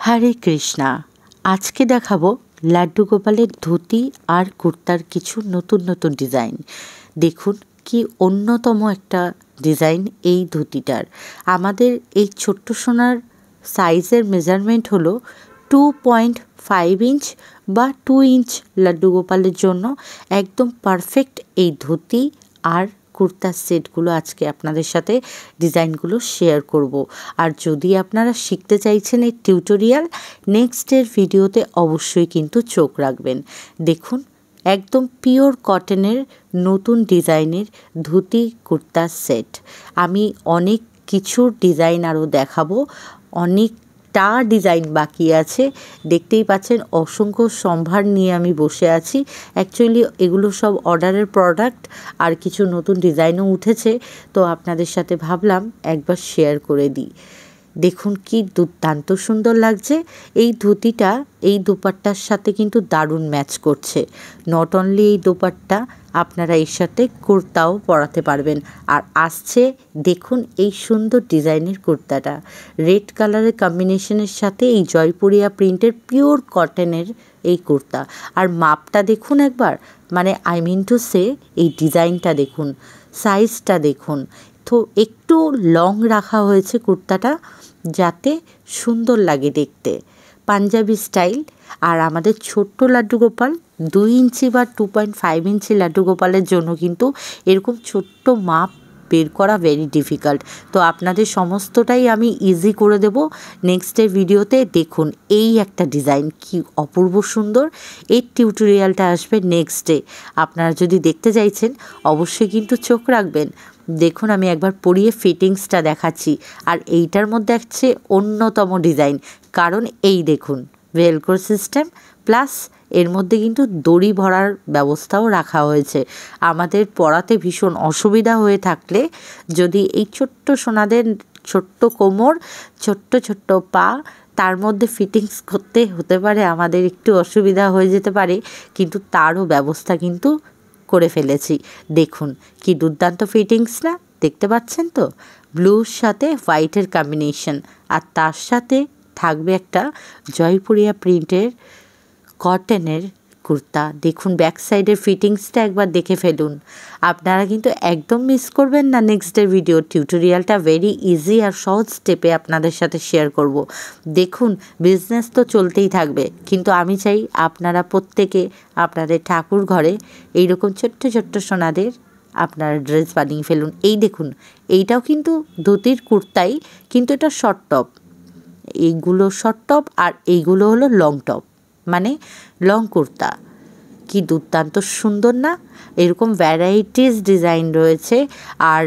হরে কৃষ্ণা। আজকে দেখাবো লাড্ডু গোপালের ধুতি আর কুর্তার কিছু নতুন নতুন ডিজাইন। দেখুন কি অন্যতম একটা ডিজাইন এই ধুতিটার। আমাদের এই ছোট্ট সোনার সাইজের মেজারমেন্ট হলো 2.5 ইঞ্চ বা 2 ইঞ্চ। লাড্ডু গোপালের জন্য একদম পারফেক্ট এই ধুতি আর কুর্তার সেটগুলো আজকে আপনাদের সাথে ডিজাইনগুলো শেয়ার করব। আর যদি আপনারা শিখতে চাইছেন এই টিউটোরিয়াল, নেক্সটের ভিডিওতে অবশ্যই কিন্তু চোখ রাখবেন। দেখুন একদম পিওর কটনের নতুন ডিজাইনের ধুতি কুর্তার সেট। আমি অনেক কিছু ডিজাইন আরও দেখাবো, অনেকটা ডিজাইন বাকি আছে। দেখতেই পাচ্ছেন অসংখ্য সম্ভার নিয়ে আমি বসে আছি। অ্যাকচুয়ালি এগুলো সব অর্ডারের প্রোডাক্ট, আর কিছু নতুন ডিজাইনও উঠেছে, তো আপনাদের সাথে ভাবলাম একবার শেয়ার করে দিই। দেখুন কি দুর্দান্ত সুন্দর লাগছে এই ধুতিটা। এই দোপাট্টার সাথে কিন্তু দারুণ ম্যাচ করছে। নট অনলি এই দোপাট্টা, আপনারা এর সাথে কুর্তাও পরাতে পারবেন। আর আসছে দেখুন এই সুন্দর ডিজাইনের কুর্তাটা, রেড কালারের কম্বিনেশনের সাথে এই জয়পুরিয়া প্রিন্টের পিওর কটনের এই কুর্তা। আর মাপটা দেখুন একবার, মানে আই মিন টু সে এই ডিজাইনটা দেখুন, সাইজটা দেখুন। তো একটু লং রাখা হয়েছে কুর্তাটা যাতে সুন্দর লাগে দেখতে, পাঞ্জাবি স্টাইল। আর আমাদের ছোট্ট লাড্ডু গোপাল 2 ইঞ্চি বা 2.5 ইঞ্চি লাড্ডু গোপালের জন্য কিন্তু এরকম ছোট্ট মাপ বের করা ভেরি ডিফিকাল্ট। তো আপনাদের সমস্তটাই আমি ইজি করে দেব নেক্সটের ভিডিওতে। দেখুন এই একটা ডিজাইন কি অপূর্ব সুন্দর। এই টিউটোরিয়ালটা আসবে নেক্সট ডে। আপনারা যদি দেখতে চাইছেন অবশ্যই কিন্তু চোখ রাখবেন। দেখুন আমি একবার পরিয়ে ফিটিংসটা দেখাচ্ছি। আর এইটার মধ্যে আছে অন্যতম ডিজাইন, কারণ এই দেখুন ভেলক্রো সিস্টেম, প্লাস এর মধ্যে কিন্তু দড়ি ভরার ব্যবস্থাও রাখা হয়েছে। আমাদের পরাতে ভীষণ অসুবিধা হয়ে থাকলে, যদি এই ছোট্ট সোনাদের ছোট্ট কোমর, ছোট্ট ছোট্ট পা, তার মধ্যে ফিটিংস করতে হতে পারে আমাদের একটু অসুবিধা হয়ে যেতে পারে, কিন্তু তারও ব্যবস্থা কিন্তু করে ফেলেছি। দেখুন কি দুর্দান্ত ফিটিংস না, দেখতে পাচ্ছেন তো? ব্লুর সাথে হোয়াইটের কম্বিনেশন, আর তার সাথে থাকবে একটা জয়পুরিয়া প্রিন্টের কটনের কুর্তা। দেখুন ব্যাক সাইডের ফিটিংসটা একবার দেখে ফেলুন। আপনারা কিন্তু একদম মিস করবেন না নেক্সট ডে ভিডিও। টিউটোরিয়ালটা ভেরি ইজি আর সহজ স্টেপে আপনাদের সাথে শেয়ার করব। দেখুন বিজনেস তো চলতেই থাকবে, কিন্তু আমি চাই আপনারা প্রত্যেকে আপনাদের ঠাকুর ঘরে এইরকম ছোট্ট ছোট্ট সোনাদের আপনারা ড্রেস বানিয়ে ফেলুন। এই দেখুন এইটাও কিন্তু ধুতির কুর্তাই, কিন্তু এটা শর্ট টপ। এইগুলো শর্ট টপ আর এইগুলো হলো লং টপ, মানে লং কুর্তা। কি দুর্দান্ত সুন্দর না? এরকম ভ্যারাইটিস ডিজাইন রয়েছে। আর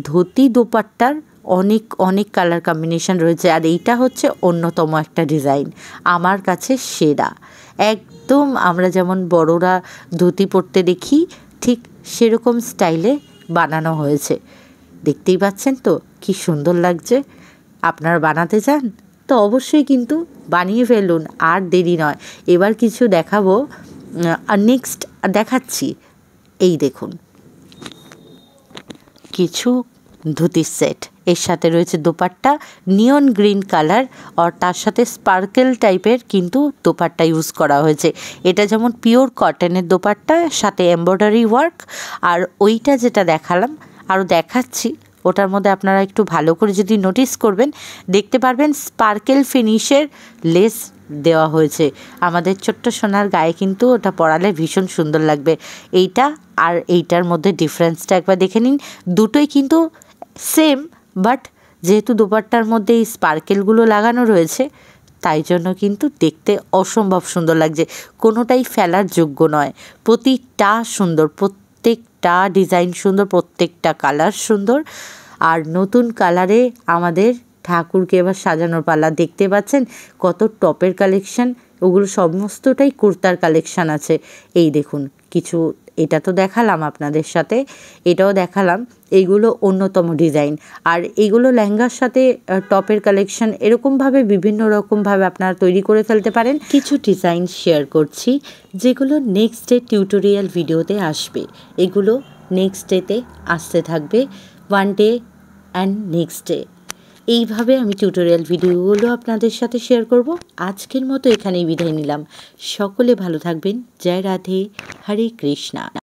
ধুতি দোপাট্টার অনেক অনেক কালার কম্বিনেশন রয়েছে। আর এইটা হচ্ছে অন্যতম একটা ডিজাইন, আমার কাছে সেরা। একদম আমরা যেমন বড়রা ধুতি পরতে দেখি, ঠিক সেরকম স্টাইলে বানানো হয়েছে। দেখতেই পাচ্ছেন তো কি সুন্দর লাগছে। আপনারা বানাতে চান তো অবশ্যই কিন্তু বানিয়ে ফেলুন, আর দেরি নয়। এবার কিছু দেখাবো, নেক্সট দেখাচ্ছি। এই দেখুন কিছু ধুতির সেট, এর সাথে রয়েছে দোপাট্টা নিয়ন গ্রিন কালার, আর তার সাথে স্পার্কেল টাইপের কিন্তু দোপাট্টা ইউজ করা হয়েছে। এটা যেমন পিওর কটনের দোপাট্টা, সাথে এমব্রয়ডারি ওয়ার্ক। আর ওইটা যেটা দেখালাম আরও দেখাচ্ছি, ওটার মধ্যে আপনারা একটু ভালো করে যদি নোটিস করবেন দেখতে পারবেন স্পার্কেল ফিনিশের লেস দেওয়া হয়েছে। আমাদের ছোট্ট সোনার গায়ে কিন্তু ওটা পরালে ভীষণ সুন্দর লাগবে। এইটা আর এইটার মধ্যে ডিফারেন্সটা একবার দেখে নিন। দুটোই কিন্তু সেম, বাট যেহেতু দোপাট্টার মধ্যে এই স্পার্কেলগুলো লাগানো রয়েছে, তাই জন্য কিন্তু দেখতে অসম্ভব সুন্দর লাগছে। কোনোটাই ফেলার যোগ্য নয়, প্রতিটা সুন্দর, প্রত্যেকটা ডিজাইন সুন্দর, প্রত্যেকটা কালার সুন্দর। আর নতুন কালারে আমাদের ঠাকুরকে এবার সাজানোর পালা। দেখতে পাচ্ছেন কত টপের কালেকশান, ওগুলো সমস্তটাই কুর্তার কালেকশান আছে। এই দেখুন কিছু, এটা তো দেখালাম আপনাদের সাথে, এটাও দেখালাম। এইগুলো অন্যতম ডিজাইন। আর এইগুলো লেহেঙ্গার সাথে টপের কালেকশান, এরকমভাবে বিভিন্ন রকমভাবে আপনারা তৈরি করে ফেলতে পারেন। কিছু ডিজাইন শেয়ার করছি যেগুলো নেক্সট ডে টিউটোরিয়াল ভিডিওতে আসবে। এগুলো নেক্সট ডেতে আসতে থাকবে, one day and next day. এইভাবে আমি টিউটোরিয়াল ভিডিওগুলো আপনাদের সাথে শেয়ার করব। আজকের মতো এখানেই বিদায় নিলাম। সকলে ভালো থাকবেন। জয় রাধে, হরে কৃষ্ণা।